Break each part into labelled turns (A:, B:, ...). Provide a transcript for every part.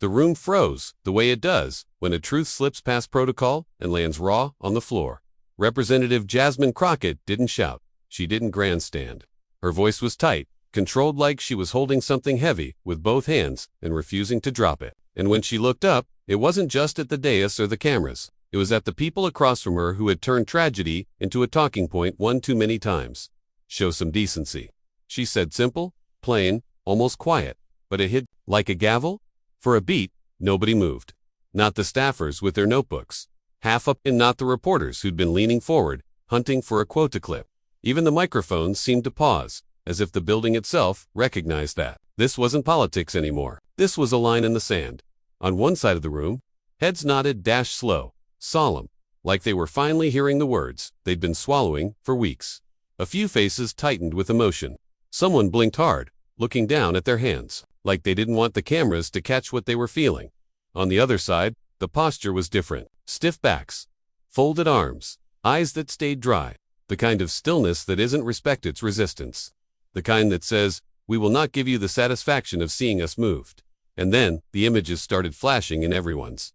A: The room froze, the way it does when a truth slips past protocol and lands raw on the floor. Representative Jasmine Crockett didn't shout. She didn't grandstand. Her voice was tight, controlled like she was holding something heavy with both hands and refusing to drop it. And when she looked up, it wasn't just at the dais or the cameras. It was at the people across from her who had turned tragedy into a talking point one too many times. "Show some decency," she said, simple, plain, almost quiet, but it hit like a gavel. For a beat, nobody moved. Not the staffers with their notebooks, half up, and not the reporters who'd been leaning forward, hunting for a quote to clip. Even the microphones seemed to pause, as if the building itself recognized that this wasn't politics anymore. This was a line in the sand. On one side of the room, heads nodded, slow, solemn, like they were finally hearing the words they'd been swallowing for weeks. A few faces tightened with emotion. Someone blinked hard, looking down at their hands, like they didn't want the cameras to catch what they were feeling. On the other side, the posture was different. Stiff backs, folded arms, eyes that stayed dry, the kind of stillness that isn't respect, it's resistance. The kind that says, "We will not give you the satisfaction of seeing us moved." And then, the images started flashing in everyone's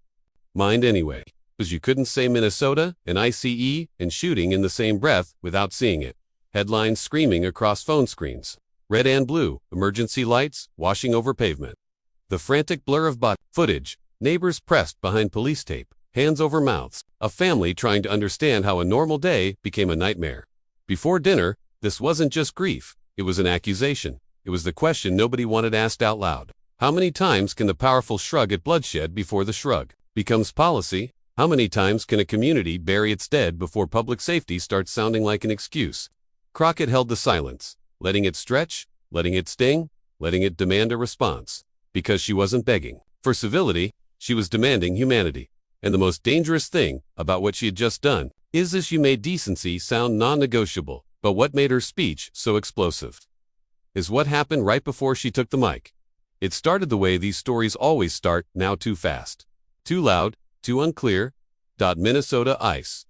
A: mind anyway, because you couldn't say Minnesota and ICE and shooting in the same breath without seeing it. Headlines screaming across phone screens. Red and blue, emergency lights washing over pavement. The frantic blur of bot footage, neighbors pressed behind police tape, hands over mouths, a family trying to understand how a normal day became a nightmare. Before dinner, this wasn't just grief, it was an accusation. It was the question nobody wanted asked out loud. How many times can the powerful shrug at bloodshed before the shrug becomes policy? How many times can a community bury its dead before public safety starts sounding like an excuse? Crockett held the silence, letting it stretch, letting it sting, letting it demand a response. Because she wasn't begging for civility, she was demanding humanity. And the most dangerous thing about what she had just done is she made decency sound non-negotiable. But what made her speech so explosive is what happened right before she took the mic. It started the way these stories always start, now too fast, too loud, too unclear. Minnesota ICE.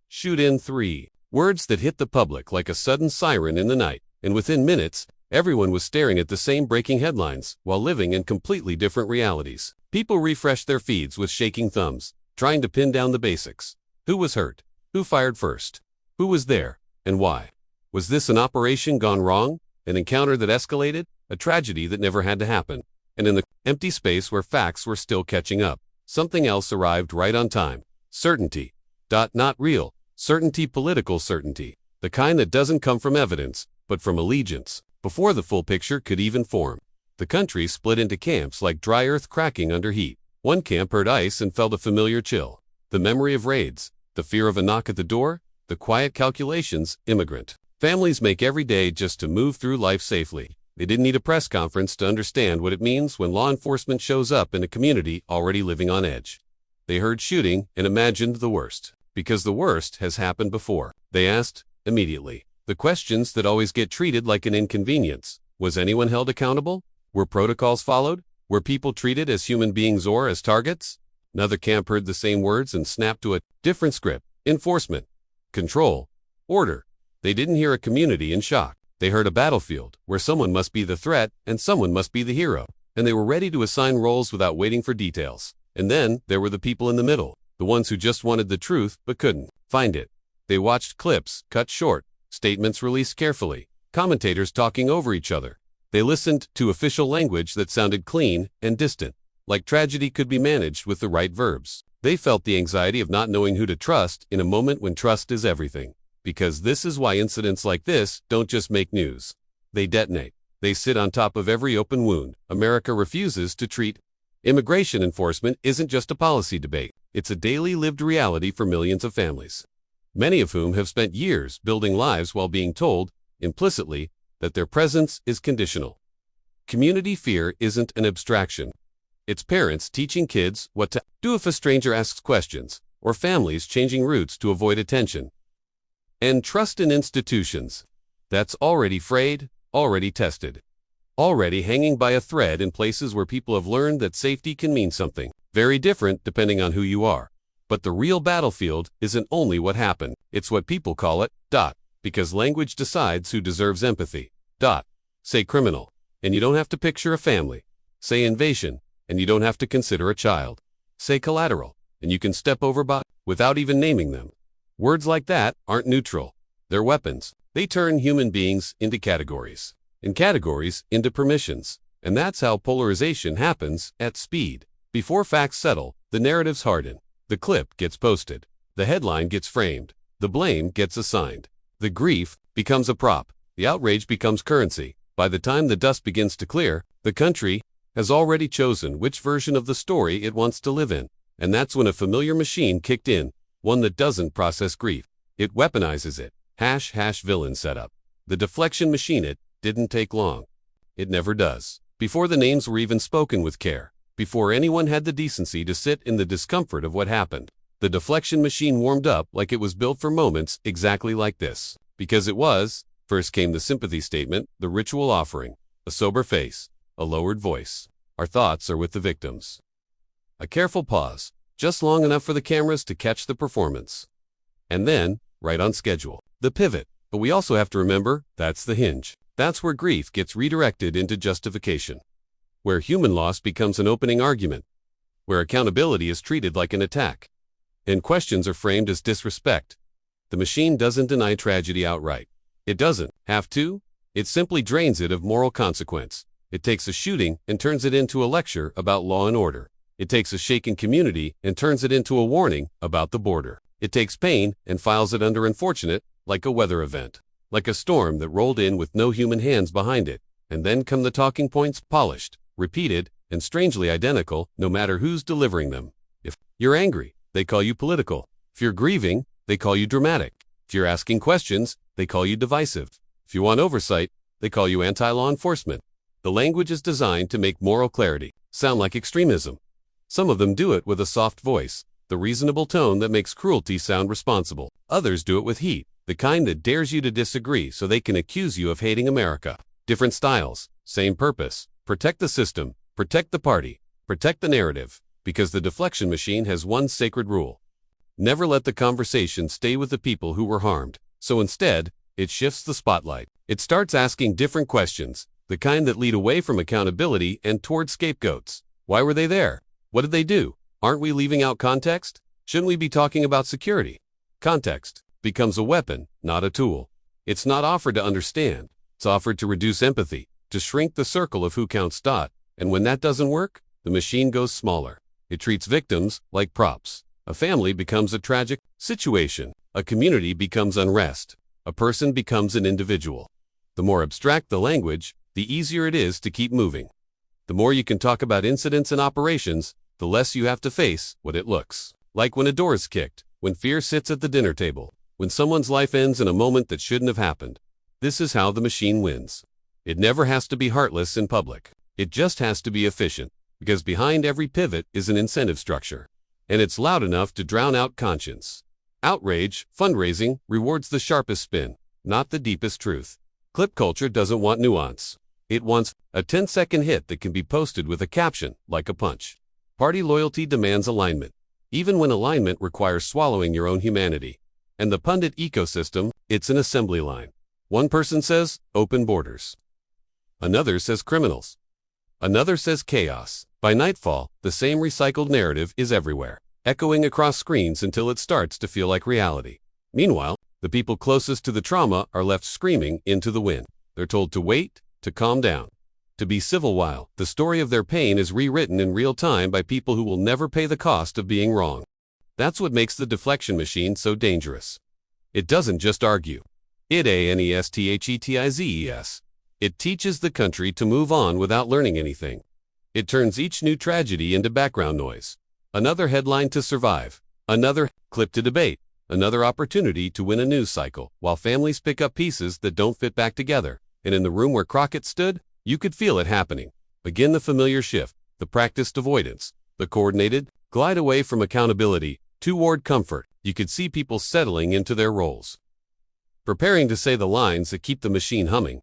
A: Shoot in 3. Words that hit the public like a sudden siren in the night, and within minutes, everyone was staring at the same breaking headlines while living in completely different realities. People refreshed their feeds with shaking thumbs, trying to pin down the basics. Who was hurt? Who fired first? Who was there? And why? Was this an operation gone wrong? An encounter that escalated? A tragedy that never had to happen? And in the empty space where facts were still catching up, something else arrived right on time. Certainty. Not real certainty, political certainty. The kind that doesn't come from evidence, but from allegiance. Before the full picture could even form, the country split into camps like dry earth cracking under heat. One camp heard ICE and felt a familiar chill. The memory of raids, the fear of a knock at the door, the quiet calculations immigrant families make every day just to move through life safely. They didn't need a press conference to understand what it means when law enforcement shows up in a community already living on edge. They heard shooting and imagined the worst, because the worst has happened before. They asked, immediately, the questions that always get treated like an inconvenience. Was anyone held accountable? Were protocols followed? Were people treated as human beings or as targets? Another camp heard the same words and snapped to a different script. Enforcement. Control. Order. They didn't hear a community in shock. They heard a battlefield where someone must be the threat and someone must be the hero. And they were ready to assign roles without waiting for details. And then there were the people in the middle, the ones who just wanted the truth but couldn't find it. They watched clips cut short, statements released carefully, commentators talking over each other. They listened to official language that sounded clean and distant, like tragedy could be managed with the right verbs. They felt the anxiety of not knowing who to trust in a moment when trust is everything. Because this is why incidents like this don't just make news. They detonate. They sit on top of every open wound America refuses to treat. Immigration enforcement isn't just a policy debate. It's a daily lived reality for millions of families, many of whom have spent years building lives while being told, implicitly, that their presence is conditional. Community fear isn't an abstraction. It's parents teaching kids what to do if a stranger asks questions, or families changing routes to avoid attention. And trust in institutions. That's already frayed, already tested, already hanging by a thread in places where people have learned that safety can mean something very different depending on who you are. But the real battlefield isn't only what happened, it's what people call it. Because language decides who deserves empathy. Say criminal, and you don't have to picture a family. Say invasion, and you don't have to consider a child. Say collateral, and you can step over without even naming them. Words like that aren't neutral. They're weapons. They turn human beings into categories, and categories into permissions. And that's how polarization happens at speed. Before facts settle, the narratives harden. The clip gets posted. The headline gets framed. The blame gets assigned. The grief becomes a prop. The outrage becomes currency. By the time the dust begins to clear, the country has already chosen which version of the story it wants to live in. And that's when a familiar machine kicked in, one that doesn't process grief. It weaponizes it. # villain setup. The deflection machine. It didn't take long. It never does. Before the names were even spoken with care, before anyone had the decency to sit in the discomfort of what happened, the deflection machine warmed up like it was built for moments exactly like this. Because it was, first came the sympathy statement, the ritual offering, a sober face, a lowered voice. Our thoughts are with the victims. A careful pause, just long enough for the cameras to catch the performance. And then, right on schedule, the pivot. But we also have to remember, that's the hinge. That's where grief gets redirected into justification. Where human loss becomes an opening argument. Where accountability is treated like an attack. And questions are framed as disrespect. The machine doesn't deny tragedy outright. It doesn't have to. It simply drains it of moral consequence. It takes a shooting and turns it into a lecture about law and order. It takes a shaken community and turns it into a warning about the border. It takes pain and files it under unfortunate, like a weather event. Like a storm that rolled in with no human hands behind it. And then come the talking points, polished, repeated, and strangely identical, no matter who's delivering them. If you're angry, they call you political. If you're grieving, they call you dramatic. If you're asking questions, they call you divisive. If you want oversight, they call you anti-law enforcement. The language is designed to make moral clarity sound like extremism. Some of them do it with a soft voice, the reasonable tone that makes cruelty sound responsible. Others do it with heat, the kind that dares you to disagree so they can accuse you of hating America. Different styles, same purpose. Protect the system, protect the party, protect the narrative, because the deflection machine has one sacred rule. Never let the conversation stay with the people who were harmed. So instead, it shifts the spotlight. It starts asking different questions, the kind that lead away from accountability and toward scapegoats. Why were they there? What did they do? Aren't we leaving out context? Shouldn't we be talking about security? Context becomes a weapon, not a tool. It's not offered to understand. It's offered to reduce empathy, to shrink the circle of who counts. And when that doesn't work, the machine goes smaller. It treats victims like props. A family becomes a tragic situation. A community becomes unrest. A person becomes an individual. The more abstract the language, the easier it is to keep moving. The more you can talk about incidents and operations, the less you have to face what it looks like when a door is kicked, when fear sits at the dinner table, when someone's life ends in a moment that shouldn't have happened. This is how the machine wins. It never has to be heartless in public. It just has to be efficient, because behind every pivot is an incentive structure. And it's loud enough to drown out conscience. Outrage, fundraising, rewards the sharpest spin, not the deepest truth. Clip culture doesn't want nuance. It wants a 10-second hit that can be posted with a caption, like a punch. Party loyalty demands alignment, even when alignment requires swallowing your own humanity. And the pundit ecosystem, it's an assembly line. One person says, open borders. Another says criminals. Another says chaos. By nightfall, the same recycled narrative is everywhere, echoing across screens until it starts to feel like reality. Meanwhile, the people closest to the trauma are left screaming into the wind. They're told to wait, to calm down, to be civil while the story of their pain is rewritten in real time by people who will never pay the cost of being wrong. That's what makes the deflection machine so dangerous. It doesn't just argue. It anesthetises. It teaches the country to move on without learning anything. It turns each new tragedy into background noise. Another headline to survive. Another clip to debate. Another opportunity to win a news cycle, while families pick up pieces that don't fit back together. And in the room where Crockett stood, you could feel it happening. Begin the familiar shift, the practiced avoidance, the coordinated glide away from accountability toward comfort. You could see people settling into their roles, preparing to say the lines that keep the machine humming.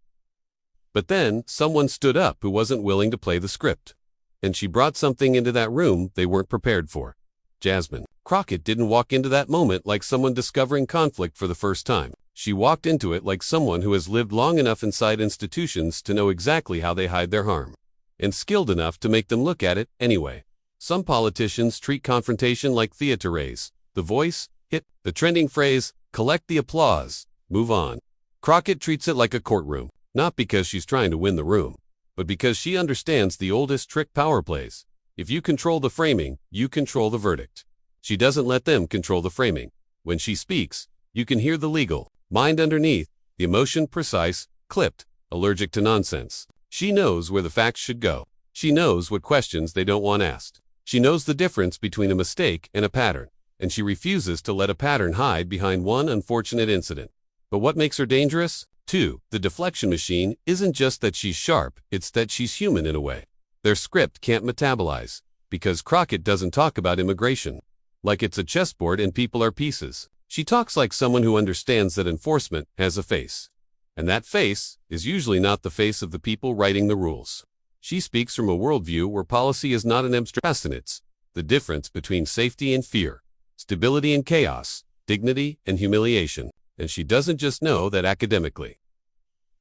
A: But then, someone stood up who wasn't willing to play the script. And she brought something into that room they weren't prepared for. Jasmine Crockett didn't walk into that moment like someone discovering conflict for the first time. She walked into it like someone who has lived long enough inside institutions to know exactly how they hide their harm. and skilled enough to make them look at it anyway. Some politicians treat confrontation like theater raise. The voice, hit, the trending phrase, collect the applause, move on. Crockett treats it like a courtroom, not because she's trying to win the room, but because she understands the oldest trick power plays. If you control the framing, you control the verdict. She doesn't let them control the framing. When she speaks, you can hear the legal mind underneath, the emotion precise, clipped, allergic to nonsense. She knows where the facts should go. She knows what questions they don't want asked. She knows the difference between a mistake and a pattern, and she refuses to let a pattern hide behind one unfortunate incident. But what makes her dangerous? 2. The deflection machine isn't just that she's sharp, it's that she's human in a way. Their script can't metabolize, because Crockett doesn't talk about immigration like it's a chessboard and people are pieces. She talks like someone who understands that enforcement has a face, and that face is usually not the face of the people writing the rules. She speaks from a worldview where policy is not an abstract. It's the difference between safety and fear, stability and chaos, dignity and humiliation. And she doesn't just know that academically.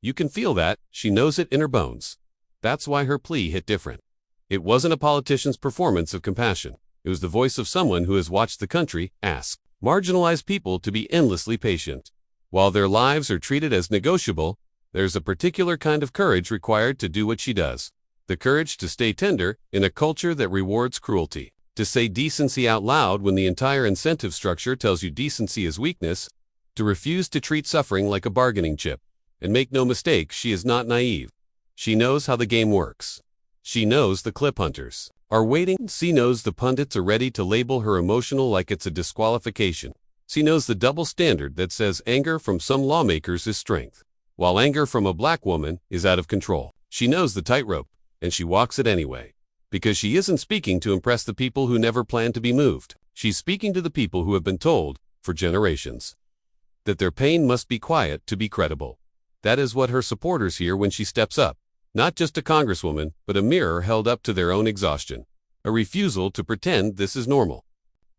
A: You can feel that, she knows it in her bones. That's why her plea hit different. It wasn't a politician's performance of compassion. It was the voice of someone who has watched the country ask marginalized people to be endlessly patient. While their lives are treated as negotiable, there's a particular kind of courage required to do what she does. The courage to stay tender in a culture that rewards cruelty. To say decency out loud when the entire incentive structure tells you decency is weakness. To refuse to treat suffering like a bargaining chip. And make no mistake, she is not naive. She knows how the game works. She knows the clip hunters are waiting. She knows the pundits are ready to label her emotional like it's a disqualification. She knows the double standard that says anger from some lawmakers is strength, while anger from a black woman is out of control. She knows the tightrope, and she walks it anyway. Because she isn't speaking to impress the people who never planned to be moved. She's speaking to the people who have been told, for generations, that their pain must be quiet to be credible. That is what her supporters hear when she steps up. Not just a congresswoman, but a mirror held up to their own exhaustion. A refusal to pretend this is normal.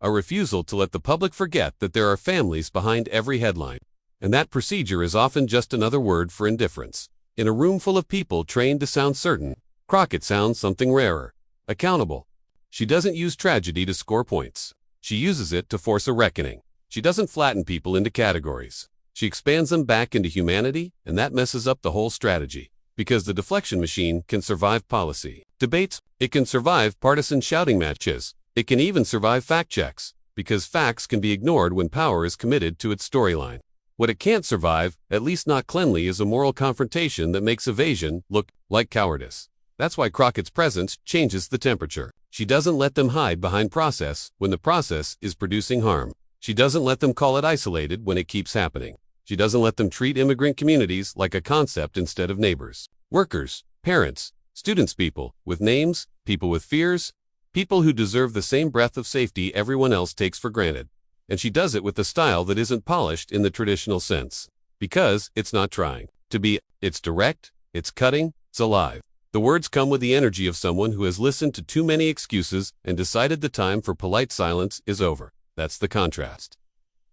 A: A refusal to let the public forget that there are families behind every headline. And that procedure is often just another word for indifference. In a room full of people trained to sound certain, Crockett sounds something rarer. Accountable. She doesn't use tragedy to score points. She uses it to force a reckoning. She doesn't flatten people into categories. She expands them back into humanity, and that messes up the whole strategy. Because the deflection machine can survive policy debates, it can survive partisan shouting matches, it can even survive fact checks, because facts can be ignored when power is committed to its storyline. What it can't survive, at least not cleanly, is a moral confrontation that makes evasion look like cowardice. That's why Crockett's presence changes the temperature. She doesn't let them hide behind process when the process is producing harm. She doesn't let them call it isolated when it keeps happening. She doesn't let them treat immigrant communities like a concept instead of neighbors. Workers, parents, students, people with names, people with fears, people who deserve the same breath of safety everyone else takes for granted. And she does it with a style that isn't polished in the traditional sense. Because it's not trying to be, it's direct, it's cutting, it's alive. The words come with the energy of someone who has listened to too many excuses and decided the time for polite silence is over. That's the contrast.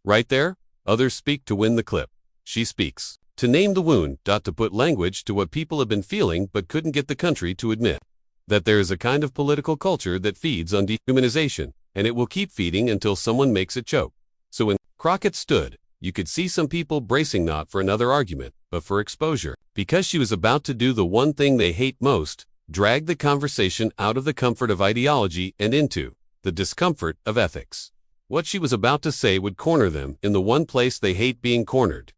A: Right there, others speak to win the clip. She speaks to name the wound, to put language to what people have been feeling but couldn't get the country to admit. That there is a kind of political culture that feeds on dehumanization, and it will keep feeding until someone makes it choke. So when Crockett stood, you could see some people bracing not for another argument, but for exposure. Because she was about to do the one thing they hate most, drag the conversation out of the comfort of ideology and into the discomfort of ethics. What she was about to say would corner them in the one place they hate being cornered.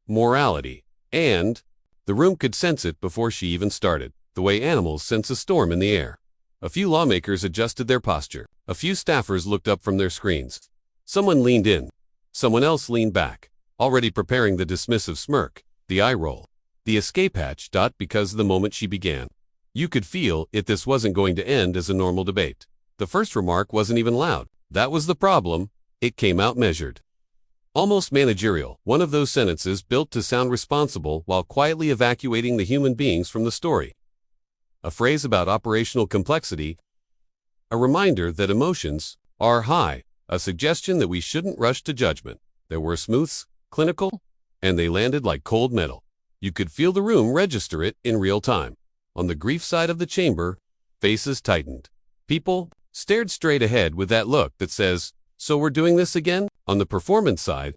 A: Morality. And the room could sense it before she even started, the way animals sense a storm in the air. A few lawmakers adjusted their posture. A few staffers looked up from their screens. Someone leaned in. Someone else leaned back, already preparing the dismissive smirk, the eye roll, the escape hatch. Because the moment she began, you could feel this wasn't going to end as a normal debate. The first remark wasn't even loud. That was the problem. It came out measured. Almost managerial, one of those sentences built to sound responsible while quietly evacuating the human beings from the story. A phrase about operational complexity. A reminder that emotions are high. A suggestion that we shouldn't rush to judgment. There were smooths, clinical, and they landed like cold metal. You could feel the room register it in real time. On the grief side of the chamber, faces tightened. People stared straight ahead with that look that says, "So we're doing this again?" On the performance side,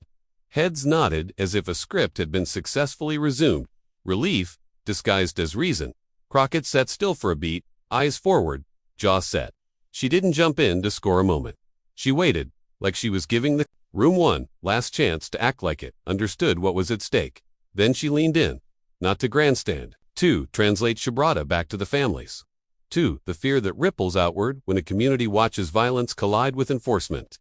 A: heads nodded as if a script had been successfully resumed. Relief disguised as reason. Crockett sat still for a beat, eyes forward, jaw set. She didn't jump in to score a moment. She waited, like she was giving the room one last chance to act like it understood what was at stake. Then she leaned in, not to grandstand. 2. Translate Shabrata back to the families. 2. The fear that ripples outward when a community watches violence collide with enforcement.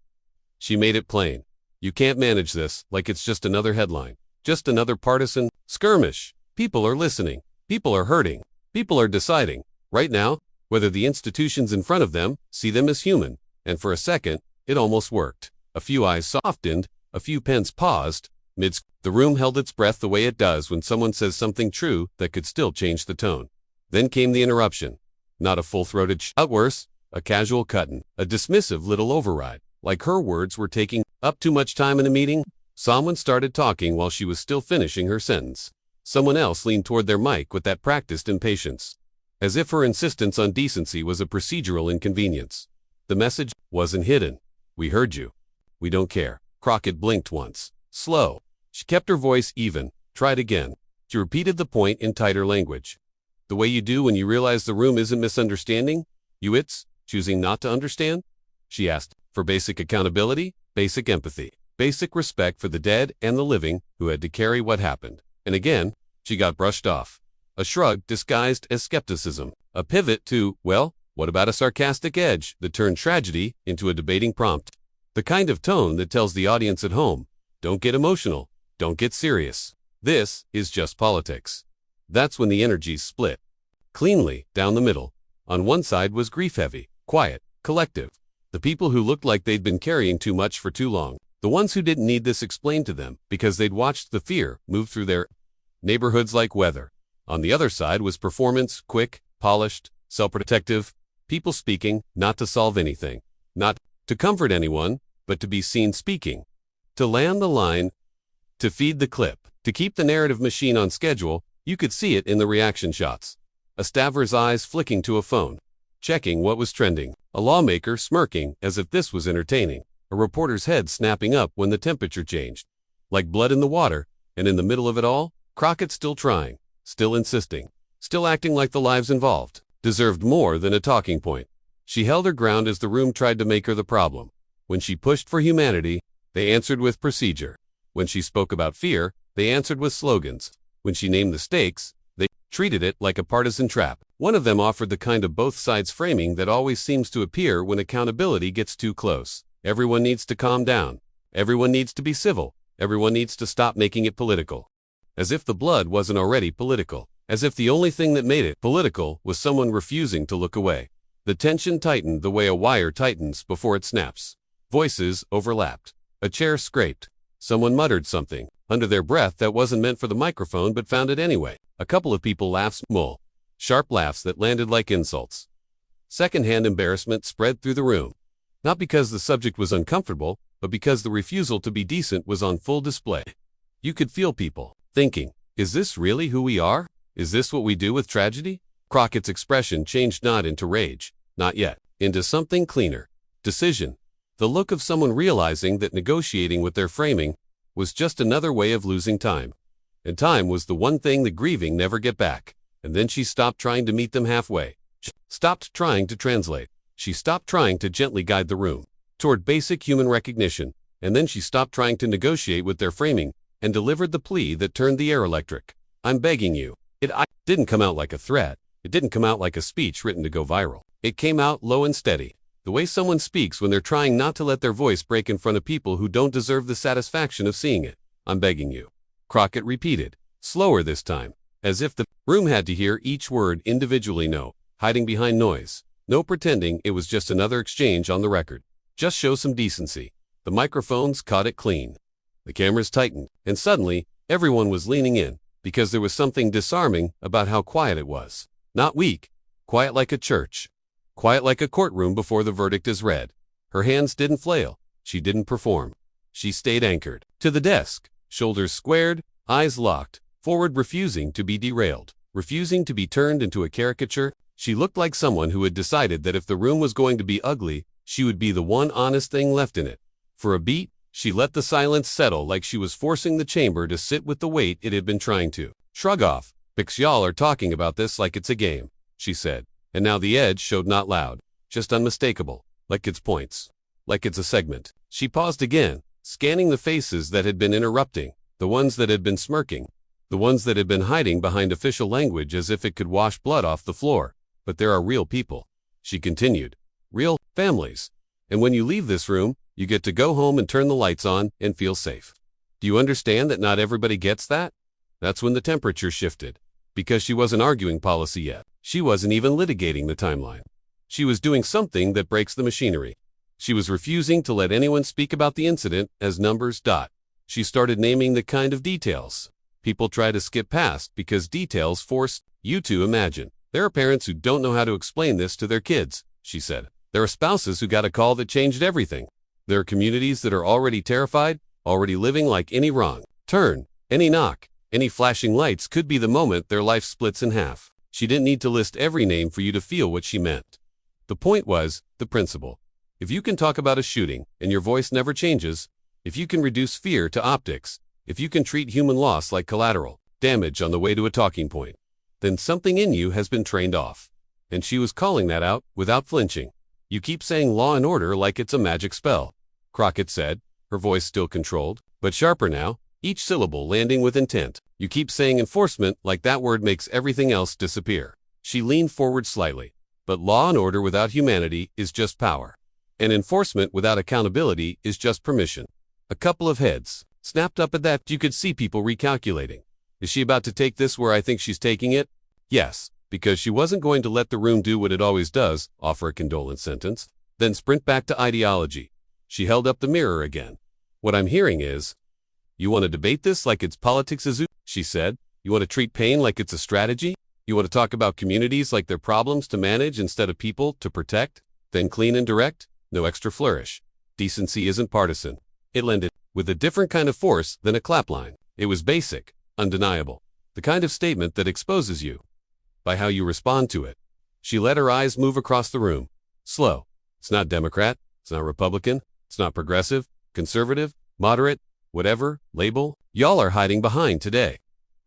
A: She made it plain. You can't manage this like it's just another headline, just another partisan skirmish. People are listening. People are hurting. People are deciding, right now, whether the institutions in front of them see them as human. And for a second, it almost worked. A few eyes softened, a few pens paused. The room held its breath the way it does when someone says something true that could still change the tone. Then came the interruption. Not a full-throated outburst, a casual cut-in, a dismissive little override. Like her words were taking up too much time in a meeting, someone started talking while she was still finishing her sentence. Someone else leaned toward their mic with that practiced impatience, as if her insistence on decency was a procedural inconvenience. The message wasn't hidden. We heard you. We don't care. Crockett blinked once. Slow. She kept her voice even. Tried again. She repeated the point in tighter language. The way you do when you realize the room isn't misunderstanding? Choosing not to understand? She asked. For basic accountability, basic empathy, basic respect for the dead and the living who had to carry what happened. And again, she got brushed off. A shrug disguised as skepticism. A pivot to, well, what about a sarcastic edge that turned tragedy into a debating prompt? The kind of tone that tells the audience at home, don't get emotional, don't get serious. This is just politics. That's when the energies split. Cleanly, down the middle. On one side was grief-heavy, quiet, collective. The people who looked like they'd been carrying too much for too long. The ones who didn't need this explained to them because they'd watched the fear move through their neighborhoods like weather. On the other side was performance, quick, polished, self-protective. People speaking, not to solve anything. Not to comfort anyone, but to be seen speaking. To land the line. To feed the clip. To keep the narrative machine on schedule. You could see it in the reaction shots. A staffer's eyes flicking to a phone, checking what was trending. A lawmaker smirking as if this was entertaining. A reporter's head snapping up when the temperature changed. Like blood in the water, and in the middle of it all, Crockett still trying, still insisting, still acting like the lives involved deserved more than a talking point. She held her ground as the room tried to make her the problem. When she pushed for humanity, they answered with procedure. When she spoke about fear, they answered with slogans. When she named the stakes, they treated it like a partisan trap. One of them offered the kind of both sides framing that always seems to appear when accountability gets too close. Everyone needs to calm down. Everyone needs to be civil. Everyone needs to stop making it political. As if the blood wasn't already political. As if the only thing that made it political was someone refusing to look away. The tension tightened the way a wire tightens before it snaps. Voices overlapped. A chair scraped. Someone muttered something under their breath that wasn't meant for the microphone but found it anyway. A couple of people laughed small. Sharp laughs that landed like insults. Secondhand embarrassment spread through the room. Not because the subject was uncomfortable, but because the refusal to be decent was on full display. You could feel people thinking, is this really who we are? Is this what we do with tragedy? Crockett's expression changed not into rage, not yet, into something cleaner. Decision. The look of someone realizing that negotiating with their framing was just another way of losing time. And time was the one thing the grieving never get back. And then she stopped trying to meet them halfway. She stopped trying to translate. She stopped trying to gently guide the room toward basic human recognition. And then she stopped trying to negotiate with their framing and delivered the plea that turned the air electric. I'm begging you. It didn't come out like a threat. It didn't come out like a speech written to go viral. It came out low and steady. The way someone speaks when they're trying not to let their voice break in front of people who don't deserve the satisfaction of seeing it. I'm begging you. Crockett repeated, slower this time, as if the room had to hear each word individually. No hiding behind noise. No pretending it was just another exchange on the record. Just show some decency. The microphones caught it clean. The cameras tightened, and suddenly, everyone was leaning in, because there was something disarming about how quiet it was. Not weak. Quiet like a church. Quiet like a courtroom before the verdict is read. Her hands didn't flail. She didn't perform. She stayed anchored to the desk, shoulders squared, eyes locked, forward refusing to be derailed. refusing to be turned into a caricature. She looked like someone who had decided that if the room was going to be ugly, she would be the one honest thing left in it. For a beat, she let the silence settle like she was forcing the chamber to sit with the weight it had been trying to shrug off. "Because y'all are talking about this like it's a game," she said. And now the edge showed, not loud, just unmistakable, like its points, like it's a segment. She paused again, scanning the faces that had been interrupting, the ones that had been smirking, the ones that had been hiding behind official language as if it could wash blood off the floor. "But there are real people," she continued, "real families. And when you leave this room, you get to go home and turn the lights on and feel safe. Do you understand that not everybody gets that?" That's when the temperature shifted, because she wasn't arguing policy yet. She wasn't even litigating the timeline. She was doing something that breaks the machinery. She was refusing to let anyone speak about the incident as numbers. She started naming the kind of details people try to skip past because details force you to imagine. "There are parents who don't know how to explain this to their kids," she said. "There are spouses who got a call that changed everything. There are communities that are already terrified, already living like any wrong turn, any knock, any flashing lights could be the moment their life splits in half." She didn't need to list every name for you to feel what she meant. The point was, the principle. If you can talk about a shooting and your voice never changes, if you can reduce fear to optics, if you can treat human loss like collateral damage on the way to a talking point, then something in you has been trained off. And she was calling that out without flinching. "You keep saying law and order like it's a magic spell," Crockett said, her voice still controlled, but sharper now, each syllable landing with intent. "You keep saying enforcement like that word makes everything else disappear." She leaned forward slightly. "But law and order without humanity is just power. And enforcement without accountability is just permission." A couple of heads snapped up at that. You could see people recalculating. Is she about to take this where I think she's taking it? Yes, because she wasn't going to let the room do what it always does, offer a condolence sentence, then sprint back to ideology. She held up the mirror again. "What I'm hearing is, you want to debate this like it's politics, she said. "You want to treat pain like it's a strategy? You want to talk about communities like they're problems to manage instead of people to protect? Then clean and direct? No extra flourish. Decency isn't partisan." It landed with a different kind of force than a clapline. It was basic, undeniable. The kind of statement that exposes you by how you respond to it. She let her eyes move across the room. Slow. It's not Democrat. It's not Republican. It's not progressive, conservative, moderate, whatever label y'all are hiding behind today.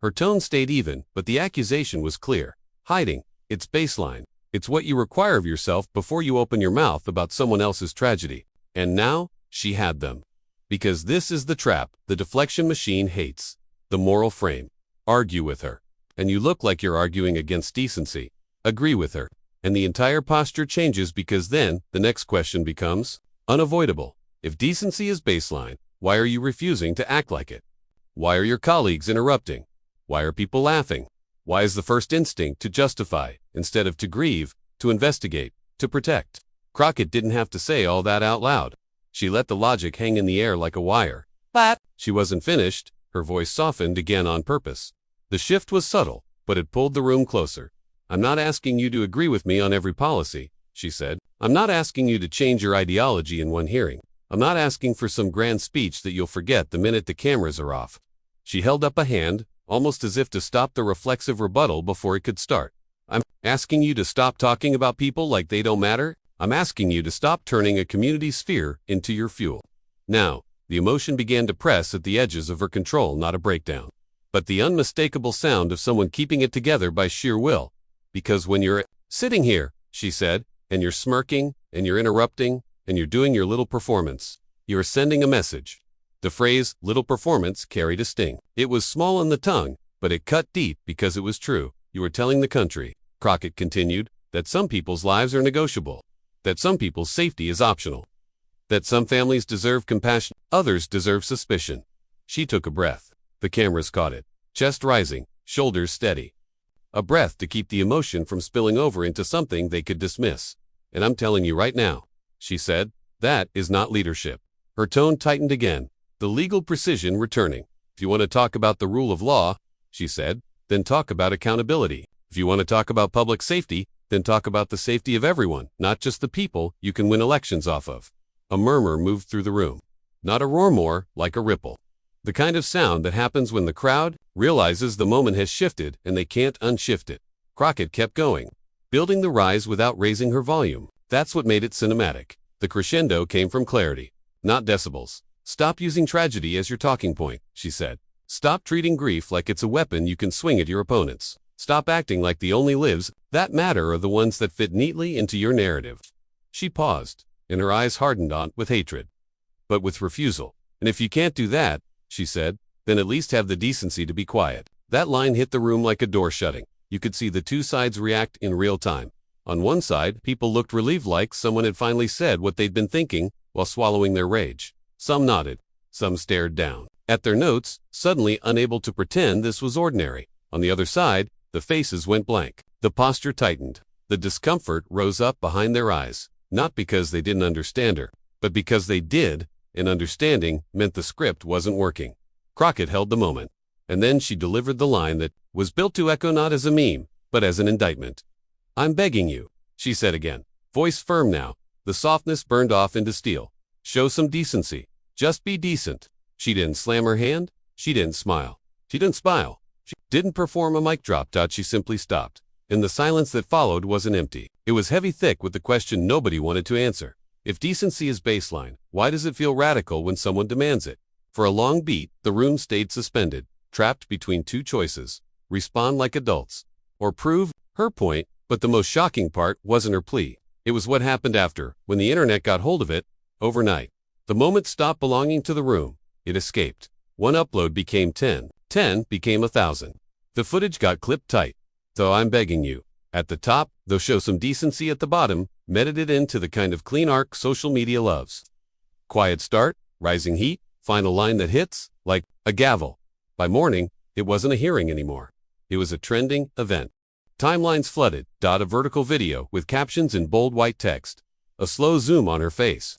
A: Her tone stayed even, but the accusation was clear. Hiding. It's baseline. It's what you require of yourself before you open your mouth about someone else's tragedy. And now, she had them. Because this is the trap the deflection machine hates. The moral frame. Argue with her. And you look like you're arguing against decency. Agree with her. And the entire posture changes, because then, the next question becomes unavoidable. If decency is baseline, why are you refusing to act like it? Why are your colleagues interrupting? Why are people laughing? Why is the first instinct to justify, instead of to grieve, to investigate, to protect? Crockett didn't have to say all that out loud. She let the logic hang in the air like a wire. But she wasn't finished. Her voice softened again on purpose. The shift was subtle, but it pulled the room closer. "I'm not asking you to agree with me on every policy," she said. "I'm not asking you to change your ideology in one hearing. I'm not asking for some grand speech that you'll forget the minute the cameras are off." She held up a hand, almost as if to stop the reflexive rebuttal before it could start. "I'm asking you to stop talking about people like they don't matter. I'm asking you to stop turning a community sphere into your fuel." Now, the emotion began to press at the edges of her control, not a breakdown, but the unmistakable sound of someone keeping it together by sheer will. "Because when you're sitting here," she said, "and you're smirking, and you're interrupting, and you're doing your little performance, you're sending a message." The phrase, little performance, carried a sting. It was small on the tongue, but it cut deep because it was true. "You were telling the country," Crockett continued, "that some people's lives are negotiable, that some people's safety is optional, that some families deserve compassion, others deserve suspicion." She took a breath. The cameras caught it. Chest rising, shoulders steady. A breath to keep the emotion from spilling over into something they could dismiss. "And I'm telling you right now," she said, "that is not leadership." Her tone tightened again, the legal precision returning. "If you want to talk about the rule of law," she said, "then talk about accountability. If you want to talk about public safety, then talk about the safety of everyone, not just the people you can win elections off of." A murmur moved through the room. Not a roar, more like a ripple. The kind of sound that happens when the crowd realizes the moment has shifted and they can't unshift it. Crockett kept going, building the rise without raising her volume. That's what made it cinematic. The crescendo came from clarity, not decibels. Stop using tragedy as your talking point, she said. Stop treating grief like it's a weapon you can swing at your opponents. Stop acting like the only lives that matter are the ones that fit neatly into your narrative. She paused, and her eyes hardened on with hatred, but with refusal. And if you can't do that, she said, then at least have the decency to be quiet. That line hit the room like a door shutting. You could see the two sides react in real time. On one side, people looked relieved like someone had finally said what they'd been thinking while swallowing their rage. Some nodded. Some stared down at their notes, suddenly unable to pretend this was ordinary. On the other side, the faces went blank. The posture tightened. The discomfort rose up behind their eyes, not because they didn't understand her, but because they did, and understanding meant the script wasn't working. Crockett held the moment, and then she delivered the line that was built to echo not as a meme, but as an indictment. "I'm begging you," she said again, voice firm now. The softness burned off into steel. "Show some decency. Just be decent." She didn't slam her hand. She didn't smile. She didn't smile. She didn't perform a mic drop. She simply stopped. And the silence that followed wasn't empty. It was heavy thick with the question nobody wanted to answer. If decency is baseline, why does it feel radical when someone demands it? For a long beat, the room stayed suspended, trapped between two choices: respond like adults, or prove her point. But the most shocking part wasn't her plea. It was what happened after, when the internet got hold of it, overnight. The moment stopped belonging to the room. It escaped. One upload became 10. 10 became 1,000. The footage got clipped tight. "Though I'm begging you" at the top, "though show some decency" at the bottom, meted it into the kind of clean arc social media loves. Quiet start, rising heat, final line that hits like a gavel. By morning, it wasn't a hearing anymore. It was a trending event. Timelines flooded. A vertical video with captions in bold white text. A slow zoom on her face.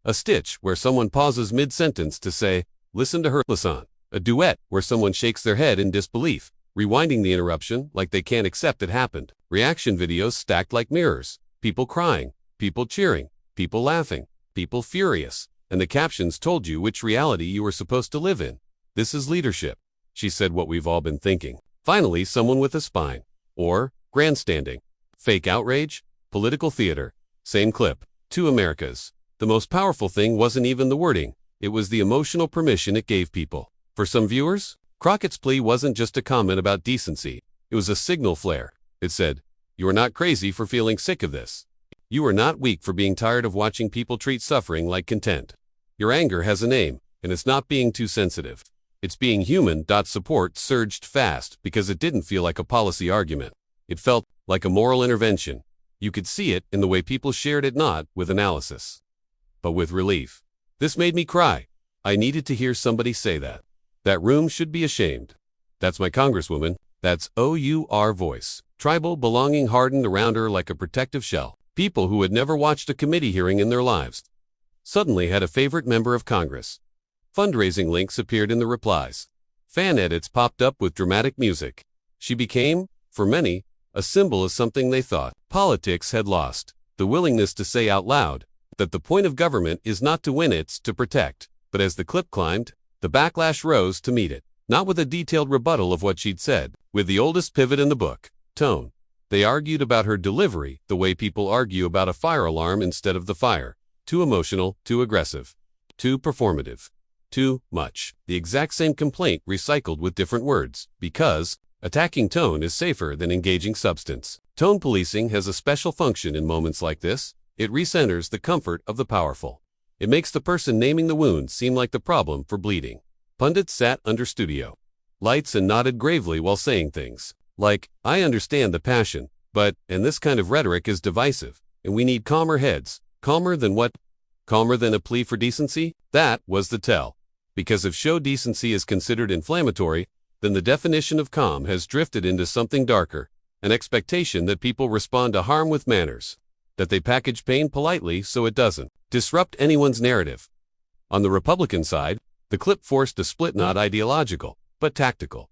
A: A stitch where someone pauses mid-sentence to say, "Listen to her, listen." A duet where someone shakes their head in disbelief, rewinding the interruption like they can't accept it happened. Reaction videos stacked like mirrors. People crying, people cheering, people laughing, people furious. And the captions told you which reality you were supposed to live in. "This is leadership," she said, what we've all been thinking. Finally, someone with a spine. Or grandstanding. Fake outrage, political theater. Same clip. Two Americas. The most powerful thing wasn't even the wording. It was the emotional permission it gave people. For some viewers, Crockett's plea wasn't just a comment about decency. It was a signal flare. It said, "You are not crazy for feeling sick of this. You are not weak for being tired of watching people treat suffering like content. Your anger has a name, and it's not being too sensitive. It's being human." Support surged fast because it didn't feel like a policy argument. It felt like a moral intervention. You could see it in the way people shared it, not with analysis, but with relief. This made me cry. I needed to hear somebody say that. That room should be ashamed. That's my congresswoman. That's our voice. Tribal belonging hardened around her like a protective shell. People who had never watched a committee hearing in their lives suddenly had a favorite member of Congress. Fundraising links appeared in the replies. Fan edits popped up with dramatic music. She became, for many, a symbol of something they thought politics had lost: the willingness to say out loud that the point of government is not to win, it's to protect. But as the clip climbed, the backlash rose to meet it. Not with a detailed rebuttal of what she'd said, with the oldest pivot in the book: tone. They argued about her delivery, the way people argue about a fire alarm instead of the fire. Too emotional, too aggressive, too performative, too much. The exact same complaint recycled with different words, because attacking tone is safer than engaging substance. Tone policing has a special function in moments like this. It recenters the comfort of the powerful. It makes the person naming the wound seem like the problem for bleeding. Pundits sat under studio lights and nodded gravely while saying things like, "I understand the passion, but," and "this kind of rhetoric is divisive, and we need calmer heads." Calmer than what? Calmer than a plea for decency? That was the tell. Because if show decency is considered inflammatory, then the definition of calm has drifted into something darker, an expectation that people respond to harm with manners, that they package pain politely so it doesn't disrupt anyone's narrative. On the Republican side, the clip forced a split, not ideological, but tactical.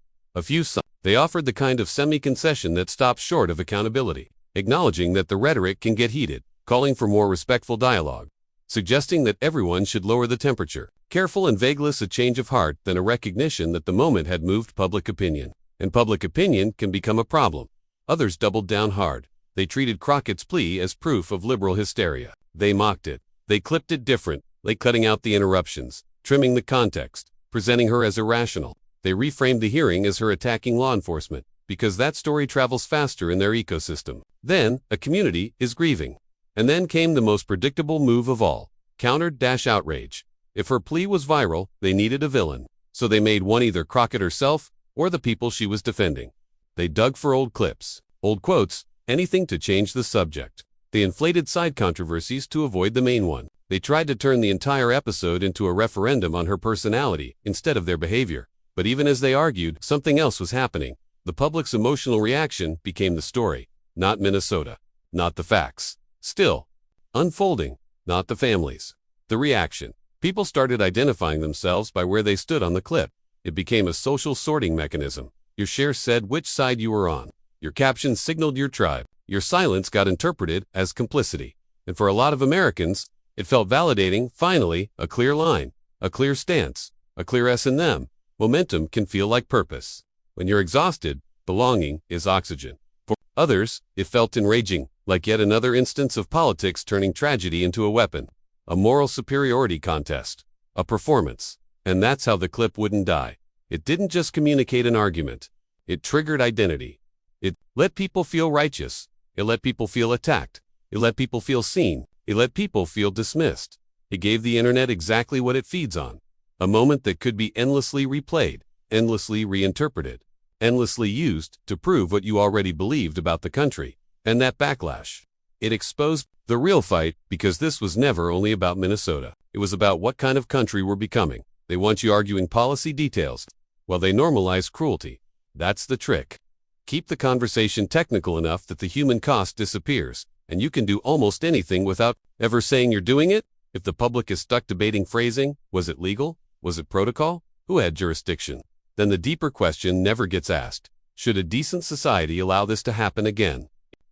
A: They offered the kind of semi-concession that stops short of accountability, acknowledging that the rhetoric can get heated, calling for more respectful dialogue. suggesting that everyone should lower the temperature. Careful and vague, less a change of heart than a recognition that the moment had moved public opinion. And public opinion can become a problem. Others doubled down hard. They treated Crockett's plea as proof of liberal hysteria. They mocked it. They clipped it different, like cutting out the interruptions, trimming the context, presenting her as irrational. They reframed the hearing as her attacking law enforcement, because that story travels faster in their ecosystem. Then, a community is grieving. And then came the most predictable move of all, counter-outrage. If her plea was viral, they needed a villain. So they made one either Crockett herself or the people she was defending. They dug for old clips, old quotes, anything to change the subject. They inflated side controversies to avoid the main one. They tried to turn the entire episode into a referendum on her personality instead of their behavior. But even as they argued, something else was happening. The public's emotional reaction became the story, not Minnesota, not the facts. Still, unfolding, not the families. The reaction. People started identifying themselves by where they stood on the clip. It became a social sorting mechanism. Your share said which side you were on. Your caption signaled your tribe. Your silence got interpreted as complicity. And for a lot of Americans, it felt validating. Finally, a clear line, a clear stance, a clear S&M. Momentum can feel like purpose. When you're exhausted, belonging is oxygen. For others, it felt enraging, like yet another instance of politics turning tragedy into a weapon. A moral superiority contest. A performance. And that's how the clip wouldn't die. It didn't just communicate an argument. It triggered identity. It let people feel righteous. It let people feel attacked. It let people feel seen. It let people feel dismissed. It gave the internet exactly what it feeds on. A moment that could be endlessly replayed, endlessly reinterpreted, endlessly used to prove what you already believed about the country. And that backlash. It exposed the real fight, because this was never only about Minnesota. It was about what kind of country we're becoming. They want you arguing policy details, while they normalize cruelty. That's the trick. Keep the conversation technical enough that the human cost disappears, and you can do almost anything without ever saying you're doing it. If the public is stuck debating phrasing, was it legal? Was it protocol? Who had jurisdiction? Then the deeper question never gets asked. Should a decent society allow this to happen again?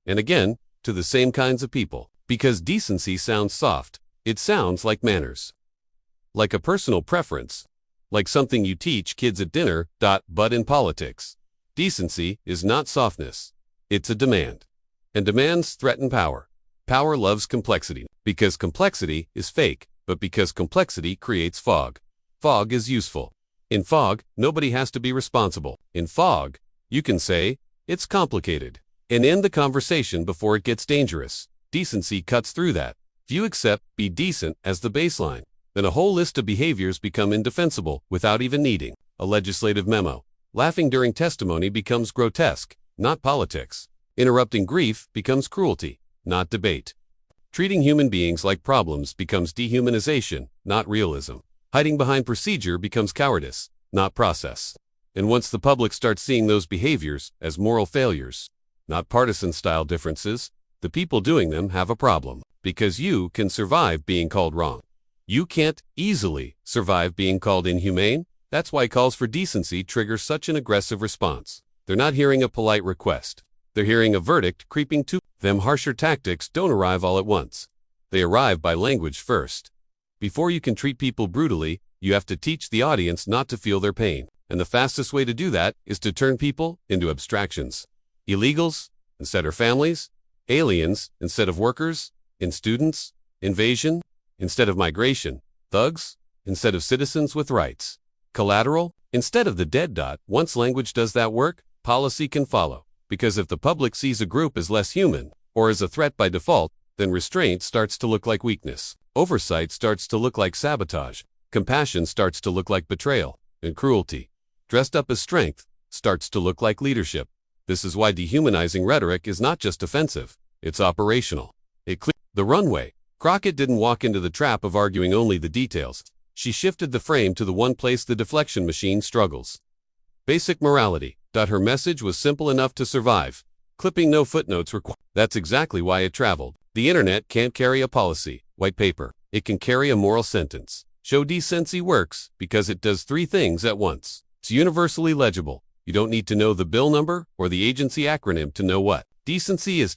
A: And again, to the same kinds of people. Because decency sounds soft. It sounds like manners. Like a personal preference. Like something you teach kids at dinner. But in politics, decency is not softness. It's a demand. And demands threaten power. Power loves complexity. Because complexity is fake, but because complexity creates fog. Fog is useful. In fog, nobody has to be responsible. In fog, you can say, it's complicated, and end the conversation before it gets dangerous. Decency cuts through that. If you accept be decent as the baseline, then a whole list of behaviors become indefensible without even needing a legislative memo. Laughing during testimony becomes grotesque, not politics. Interrupting grief becomes cruelty, not debate. Treating human beings like problems becomes dehumanization, not realism. Hiding behind procedure becomes cowardice, not process. And once the public starts seeing those behaviors as moral failures, not partisan-style differences, the people doing them have a problem. Because you can survive being called wrong. You can't easily survive being called inhumane. That's why calls for decency trigger such an aggressive response. They're not hearing a polite request. They're hearing a verdict creeping to them. Harsher tactics don't arrive all at once. They arrive by language first. Before you can treat people brutally, you have to teach the audience not to feel their pain. And the fastest way to do that is to turn people into abstractions. Illegals instead of families, aliens instead of workers, in students, invasion instead of migration, thugs instead of citizens with rights, collateral instead of the dead. Once language does that work, policy can follow. Because if the public sees a group as less human, or as a threat by default, then restraint starts to look like weakness. Oversight starts to look like sabotage. Compassion starts to look like betrayal. And cruelty, dressed up as strength, starts to look like leadership. This is why dehumanizing rhetoric is not just offensive, it's operational. It cleared the runway. Crockett didn't walk into the trap of arguing only the details. She shifted the frame to the one place the deflection machine struggles. Basic morality. Her message was simple enough to survive. Clipping no footnotes required. That's exactly why it traveled. The internet can't carry a policy white paper. It can carry a moral sentence. Show decency works because it does three things at once. It's universally legible. You don't need to know the bill number or the agency acronym to know what decency is.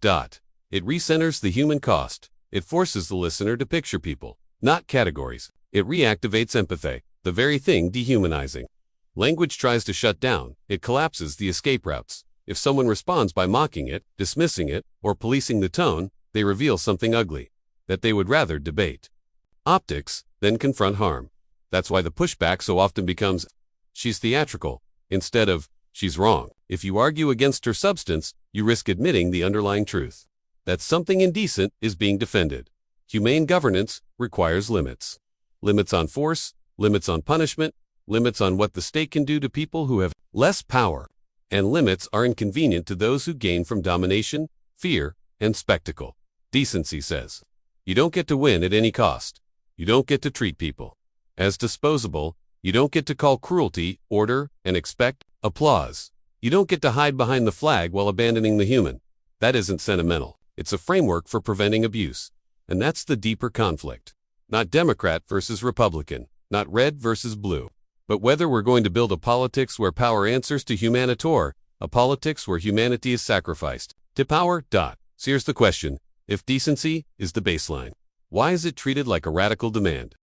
A: It recenters the human cost. It forces the listener to picture people not categories. It reactivates empathy, the very thing dehumanizing. Language tries to shut down, it collapses the escape routes. If someone responds by mocking it, dismissing it, or policing the tone, they reveal something ugly that they would rather debate. Optics, then confront harm. That's why the pushback so often becomes, she's theatrical, instead of, she's wrong. If you argue against her substance, you risk admitting the underlying truth. That something indecent is being defended. Humane governance requires limits. Limits on force, limits on punishment, limits on what the state can do to people who have less power. And limits are inconvenient to those who gain from domination, fear, and spectacle. Decency says, you don't get to win at any cost. You don't get to treat people as disposable. You don't get to call cruelty order and expect applause. You don't get to hide behind the flag while abandoning the human. That isn't sentimental. It's a framework for preventing abuse. And that's the deeper conflict. Not Democrat versus Republican, not red versus blue. But whether we're going to build a politics where power answers to humanitor, a politics where humanity is sacrificed to power. So here's the question. If decency is the baseline, why is it treated like a radical demand?